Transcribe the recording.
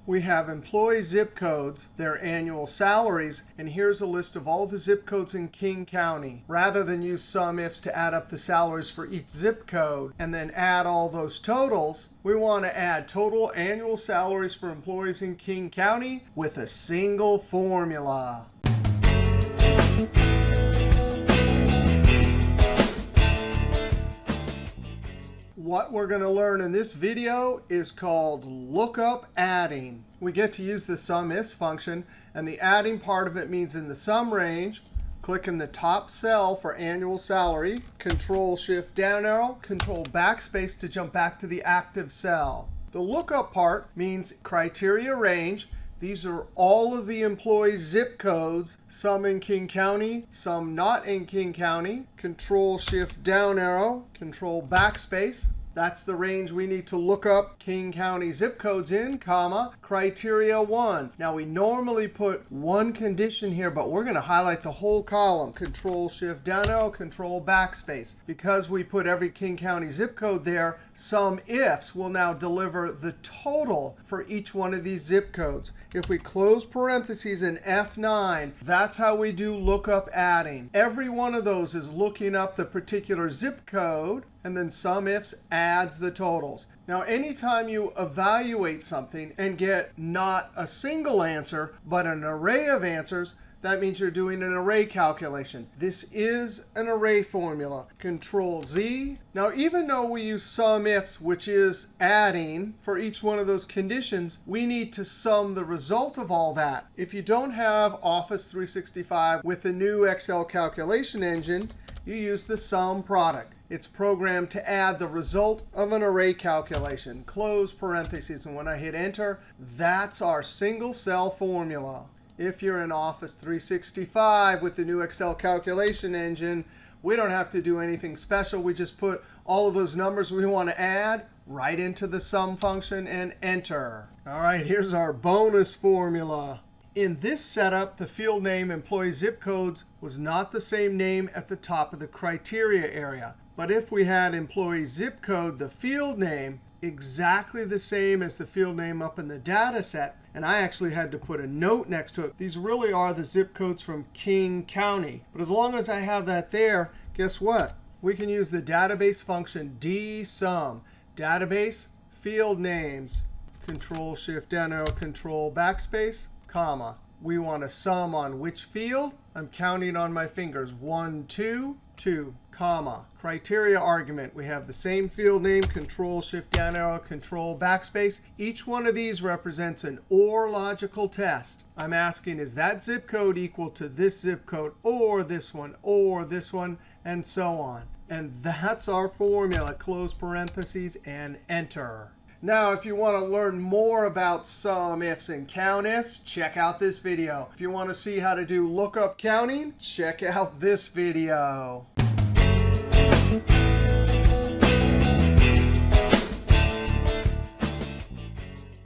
We have employee zip codes, their annual salaries, and here's a list of all the zip codes in King County. Rather than use SUMIFS to add up the salaries for each zip code and then add all those totals, we want to add total annual salaries for employees in King County with a single formula. What we're going to learn in this video is called lookup adding. We get to use the SUMIFS function, and the adding part of it means in the sum range, click in the top cell for annual salary, Control-Shift down arrow, Control backspace to jump back to the active cell. The lookup part means criteria range. These are all of the employee zip codes, some in King County, some not in King County. Control-Shift down arrow, Control backspace. That's the range we need to look up King County zip codes in, comma, criteria 1. Now, we normally put one condition here, but we're going to highlight the whole column. Control-Shift down arrow, Control backspace. Because we put every King County zip code there, SUMIFS will now deliver the total for each one of these zip codes. If we close parentheses in F9, that's how we do lookup adding. Every one of those is looking up the particular zip code, and then SUMIFS adds the totals. Now, anytime you evaluate something and get not a single answer, but an array of answers, that means you're doing an array calculation. This is an array formula. Control-Z. Now, even though we use SUMIFS, which is adding for each one of those conditions, we need to sum the result of all that. If you don't have Office 365 with the new Excel calculation engine, you use the sum product. It's programmed to add the result of an array calculation. Close parentheses. And when I hit Enter, that's our single cell formula. If you're in Office 365 with the new Excel calculation engine, we don't have to do anything special. We just put all of those numbers we want to add right into the sum function and enter. All right, here's our bonus formula. In this setup, the field name employee zip codes was not the same name at the top of the criteria area. But if we had employee zip code, the field name, exactly the same as the field name up in the data set, and I actually had to put a note next to it. These really are the zip codes from King County. But as long as I have that there, guess what? We can use the database function dsum. Database, field names, Control-Shift down arrow, Control backspace, comma. We want to sum on which field? I'm counting on my fingers. 1, 2, 2, comma. Criteria argument. We have the same field name, Control-Shift down arrow, Control backspace. Each one of these represents an OR logical test. I'm asking, is that zip code equal to this zip code, or this one, and so on. And that's our formula. Close parentheses and enter. Now, if you want to learn more about SUMIFS and COUNTIFs, check out this video. If you want to see how to do lookup counting, check out this video.